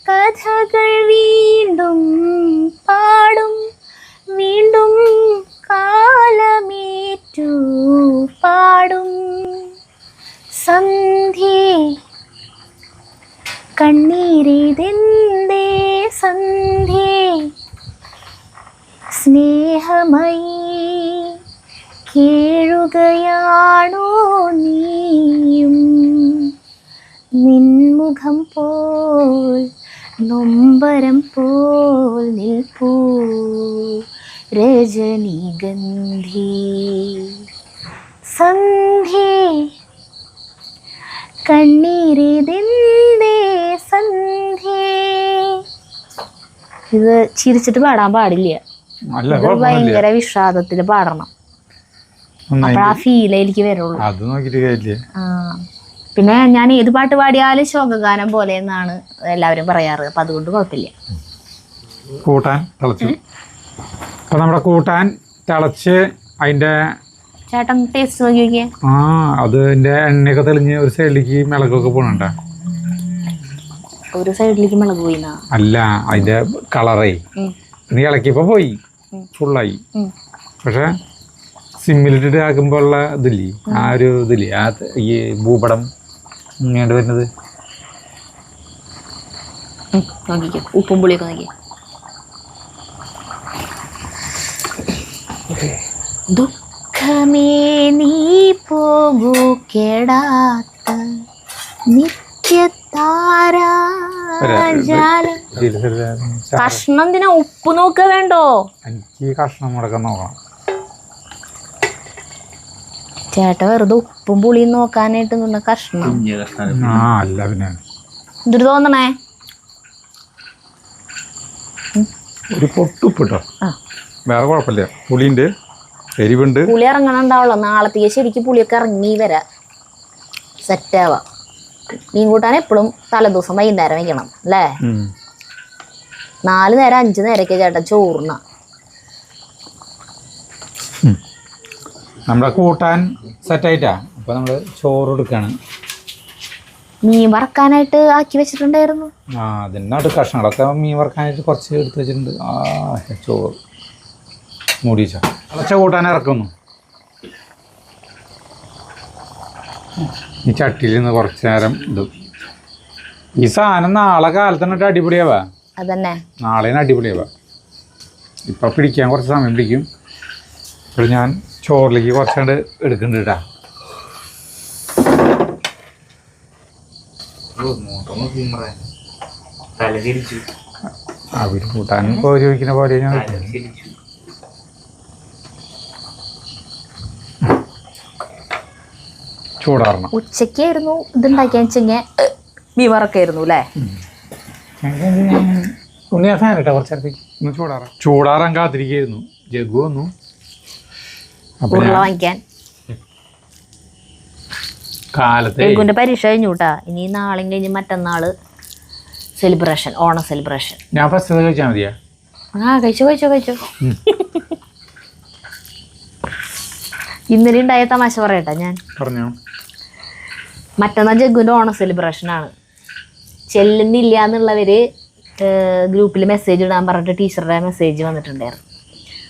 കഥകൾ വീണ്ടും പാടും, വീണ്ടും കാലമേറ്റു പാടും. സന്ധ്യേ കണ്ണീരിതെന്തേ സന്ധ്യേ സ്നേഹമയി കേഴുകയാണോ നീയും. നിൻമുഖം പോൽ നൊമ്പരം പോൽ നിൽപ്പൂ രജനിഗന്ധി. സന്ധ്യേ കണ്ണീരിതെന്തേ സന്ധ്യേ. ഇത് ചിരിച്ചിട്ട് പാടാൻ പാടില്ല, ഭയങ്കര വിഷാദത്തില് പാടണം. അപ്പൊ ആ ഫീലേക്ക് വരുള്ളൂ. പിന്നെ ഞാൻ ഏത് പാട്ട് പാടിയാലും ശോകഗാനം പോലെ എന്നാണ് എല്ലാവരും പറയാറ്. അപ്പൊ അതുകൊണ്ട് കുഴപ്പമില്ല. കൂട്ടാൻ തിളച്ചു. അപ്പൊ നമ്മുടെ കൂട്ടാൻ തിളച്ച് അതിന്റെ ചേട്ടൻ ടേസ്റ്റ് നോക്കി നോക്കിയേ. അത് അതിന്റെ എണ്ണയൊക്കെ തെളിഞ്ഞ് ഒരു സൈഡിലേക്ക് മിളകൊക്കെ പോണണ്ട. ഒരു സൈഡിലേക്ക് മിളക് പോയി അല്ല, അതിന്റെ കളറേ നീ ഇളക്കിയപ്പോ പോയി ഫുള്ളായി. പക്ഷെ സിമ്മിലിട്ടിട്ട് ആക്കുമ്പോ ഉള്ള ഇതില്ലേ, ആ ഒരു ഇതില്ലേ, ആ ഈ ഭൂപടം ഇങ്ങോട്ട് വരുന്നത്. ഉപ്പും പുളിയൊക്കെ നോക്കി. ദുഃഖമേ നീ പോകൂ കേടാത്ത കഷ്ണം എന്തിനാ ഉപ്പ് നോക്ക വേണ്ടോ? എനിക്ക് കഷ്ണം മുടക്കം നോക്കണം. ചേട്ടൻ വെറുതെ ഉപ്പും പുളിയും നോക്കാനായിട്ട് നിന്ന കഷ്ണം. ആ അല്ല പിന്നെ എന്തൊരു തോന്നണേ. ഒരു പൊട്ടുപ്പിട്ടോ, വേറെ കുഴപ്പമില്ല. പുളിയുണ്ട്, എരിവുണ്ട്. പുളി ഇറങ്ങണുണ്ടാവുള്ളൂ. നാളത്തേക്ക് ശരിക്കും പുളിയൊക്കെ ഇറങ്ങി വരാ സെറ്റാവാ. മീൻ കൂട്ടാൻ എപ്പോഴും തലേദിവസം വൈകുന്നേരം വെക്കണം അല്ലേ? 4 നേരം 5 നേരമൊക്കെ ചേട്ടാ ചോറിന. നമ്മളെ കൂട്ടാൻ സെറ്റായിട്ടാ. അപ്പോൾ നമ്മൾ ചോറ് എടുക്കുകയാണ്. മീൻ വറക്കാനായിട്ട് ആക്കി വെച്ചിട്ടുണ്ടായിരുന്നു. ആ അതിനകത്ത് കഷ്ണങ്ങളൊക്കെ മീൻ വറക്കാനായിട്ട് കുറച്ച് എടുത്ത് വെച്ചിട്ടുണ്ട്. ആ ചോറ് മൂടി വെച്ചാൽ കുറച്ച് കൂട്ടാൻ ഇറക്കുന്നു. ഈ ചട്ടിയിൽ നിന്ന് കുറച്ച് നേരം ഇടും. ഈ സാധനം നാളെ കാലത്തന്നിട്ട് അടിപൊളിയാവാ. അതന്നെ നാളെ അടിപൊളിയാവാ. ഇപ്പം പിടിക്കാൻ കുറച്ച് സമയം പിടിക്കും. ഇപ്പോൾ ഞാൻ ചോറിലേക്ക് കുറച്ചുകൊണ്ട് എടുക്കുന്നുണ്ട് കേട്ടാ. അവർ കൂട്ടാൻ കോരി വയ്ക്കുന്ന പോലെ ഞാൻ ചൂടാറണം. ഉച്ചക്കായിരുന്നു ഇതുണ്ടാക്കിയ മീൻ വറക്കായിരുന്നു അല്ലേ? ഉണ്ണിയാസാനട്ടോ കുറച്ചേരത്തേക്ക് ഒന്ന് ചൂടാറാൻ കാത്തിരിക്കുന്നു. ജഗ്ഗു വന്നു ഉരുള വാങ്ങിക്കാൻ. കാലത്തെ ജഗ്ഗുവിന്റെ പരീക്ഷ കഴിഞ്ഞു കൂട്ടാ. ഇനി നാളെയും കഴിഞ്ഞ് മറ്റന്നാള് സെലിബ്രേഷൻ, ഓണ സെലിബ്രേഷൻ. ഞാൻ ഫസ്റ്റ് കഴിച്ചാൽ മതിയാ? ആ കഴിച്ചോ. ഇന്നലെ ഉണ്ടായ തമാശ പറയട്ടെ ഞാൻ. പറഞ്ഞോ. മറ്റന്നാൾ ജഗ്ഗുവിന്റെ ഓണ സെലിബ്രേഷൻ ആണ്. ചെല്ലുന്നില്ല എന്നുള്ളവര് ഗ്രൂപ്പിൽ മെസ്സേജ് ഇടാൻ പറഞ്ഞിട്ട് ടീച്ചറുടെ മെസ്സേജ് വന്നിട്ടുണ്ടായിരുന്നു.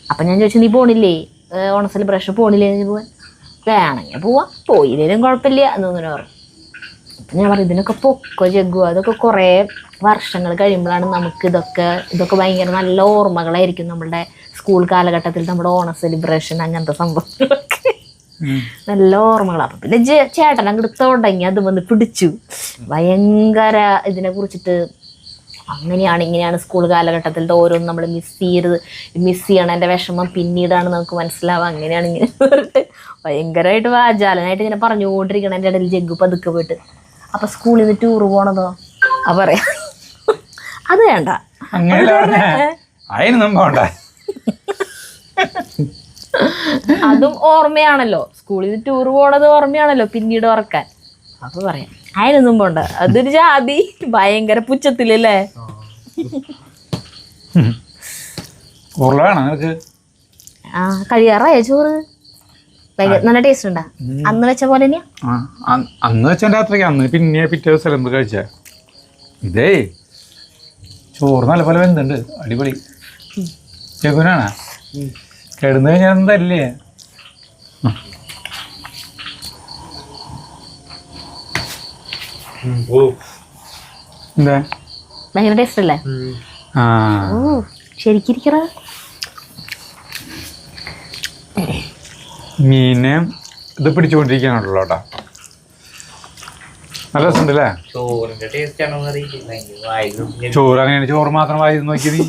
അപ്പം ഞാൻ ചോദിച്ചു, നീ പോണില്ലേ ഓണ സെലിബ്രേഷൻ? പോണില്ലേ പോവാൻ? വേണമെങ്കിൽ പോവാം, പോയില്ലേലും കുഴപ്പമില്ല എന്നിങ്ങനെ പറഞ്ഞു. അപ്പം ഞാൻ പറഞ്ഞു, ഇതിനൊക്കെ പൊക്കോ ജഗ്ഗു, അതൊക്കെ കുറേ വർഷങ്ങൾ കഴിയുമ്പോഴാണ് നമുക്ക് ഇതൊക്കെ ഭയങ്കര നല്ല ഓർമ്മകളായിരിക്കും. നമ്മളുടെ സ്കൂൾ കാലഘട്ടത്തിൽ നമ്മുടെ ഓണ സെലിബ്രേഷൻ അങ്ങനത്തെ സംഭവങ്ങളൊക്കെ നല്ല ഓർമ്മകളാണ്. അപ്പം പിന്നെ ചേട്ടൻ അങ്ങോട്ട് തുടങ്ങി അത് വന്ന് പിടിച്ചു. ഭയങ്കര ഇതിനെ കുറിച്ചിട്ട് അങ്ങനെയാണ് ഇങ്ങനെയാണ് സ്കൂൾ കാലഘട്ടത്തിലത്തെ ഓരോന്നും നമ്മൾ മിസ് ചെയ്യണം, എൻ്റെ വിഷമം പിന്നീടാണ് നമുക്ക് മനസ്സിലാവുക, അങ്ങനെയാണ് ഇങ്ങനെ പറഞ്ഞിട്ട് ഭയങ്കരമായിട്ട് വാചാലനായിട്ട് ഇങ്ങനെ പറഞ്ഞുകൊണ്ടിരിക്കണം. എൻ്റെ ഇടയിൽ ജഗ്ഗു പതുക്കെ പോയിട്ട്, അപ്പം സ്കൂളിൽ നിന്ന് ടൂറ് പോണതോ പറയാ അത് വേണ്ട, അതും ഓർമ്മയാണല്ലോ. സ്കൂളിൽ നിന്ന് ടൂർ പോണത് ഓർമ്മയാണല്ലോ പിന്നീട് ഓർക്കാൻ. അപ്പൊ പറയാം അതിനൊന്നും പോണ്ട, അതൊരു ജാതി ഭയങ്കര പുച്ഛത്തിലല്ലേ. ആ കഴിയാറായ ചോറ് നല്ല ടേസ്റ്റ് ഉണ്ടാ? അന്ന് വെച്ച പോലെ തന്നെയാ? അന്ന് വെച്ച രാത്രിക്ക് അന്ന് പിന്നെ പിറ്റേ ദിവസം എന്ത് കഴിച്ച ഇതേ ചോറ് നല്ല പോലെ വെന്തുണ്ട്, അടിപൊളി. ചെകുനാണ് കിടന്നു കഴിഞ്ഞാൽ എന്തല്ലേ. എന്താ ഭയങ്കര ടേസ്റ്റ് അല്ലേ? ഓ ശരിക്കിരിക്കറ മീനെ ഇത് പിടിച്ചുകൊണ്ടിരിക്കാനുള്ളൂ കേട്ടോ. നല്ല രസമുണ്ടല്ലേ ചോറ്? അങ്ങനെയാണ് ചോറ് മാത്രം വായി നോക്കി നീ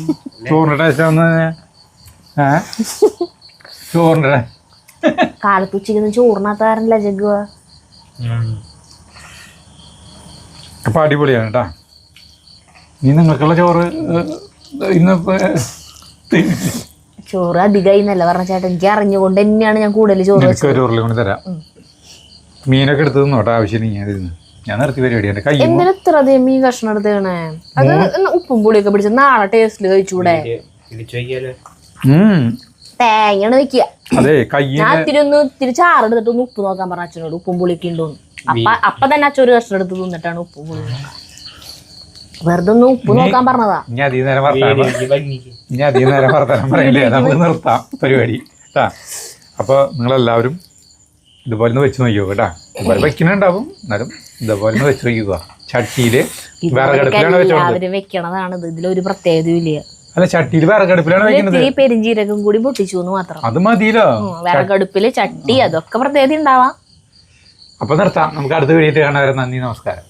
ചോറിന്റെ ടേസ്റ്റ് ആവുന്ന ചോറിന്റെ കാലത്ത് ഉച്ചയ്ക്ക് ചോറിനകത്താറില്ല ജഗ്ഗുവ. അപ്പൊ അടിപൊളിയാണ് കേട്ടാ. നീ നിങ്ങൾക്കുള്ള ചോറ് ഇന്ന് ചോറ് അധികമായി എന്നല്ല പറഞ്ഞ ചേട്ടൻ, എനിക്ക് അറിഞ്ഞുകൊണ്ട് തന്നെയാണ് ഞാൻ കൂടുതൽ ചോറ് ഒരു ഉരുളി കൊണ്ട് തരാം. മീനൊക്കെ എടുത്ത് തന്നോട്ടെ, ആവശ്യം ഞാൻ നിർത്തി പരിപാടി. എന്റെ കൈ എന്തിനാ ഇത്ര അധികം മീൻ കഷ്ണം എടുത്തേണേ? അത് ഉപ്പും പുളിയൊക്കെ പിടിച്ച് നാളെ ടേസ്റ്റില് കഴിച്ചൂടെ? തേങ്ങയാണ് വെക്കുക. അതെ ഞാൻ ഇത്തിരി ചാറെടുത്തിട്ട് ഒന്ന് ഉപ്പ് നോക്കാൻ പറഞ്ഞ അച്ഛനോട്, ഉപ്പും പുളിയൊക്കെ ഉണ്ടോന്ന്. അപ്പൊ തന്നെ അച്ഛൻ ഒരു കഷ്ണം എടുത്ത് തിന്നിട്ടാണ് ഉപ്പും പുളി. വെറുതെ ഒന്ന് ഉപ്പ് നോക്കാൻ പറഞ്ഞതാ. ഇനി അധികം നേരം വർത്താനം പറയില്ലേ, നമുക്ക് നിർത്താം പരിപാടി കേട്ടാ. അപ്പൊ നിങ്ങളെല്ലാവരും ഇതുപോലെ ഒന്ന് വെച്ച് നോക്കിയോ കേട്ടാ. ഇതുപോലെ വെക്കുന്നുണ്ടാവും, എന്നാലും ഇതുപോലെ ഒന്ന് വെച്ച് നോക്കുക. ചട്ടിയില് വിറകടുപ്പിലാണ് വെക്കണതാണ്, ഇതിലൊരു പ്രത്യേകതയും ഇല്ല. അല്ല ചട്ടിയിൽ വിറകടുപ്പിലാണ് വെക്കുന്നത്. പെരിഞ്ചീരകം കൂടി പൊട്ടിച്ചു എന്ന് മാത്രം. അത് മതിയല്ലോ. വിറകടുപ്പില് ചട്ടി അതൊക്കെ പ്രത്യേകത ഉണ്ടാവാം. അപ്പൊ നിർത്താം, നമുക്ക് അടുത്ത വീഡിയോ കാണാൻ. നന്ദി, നമസ്കാരം.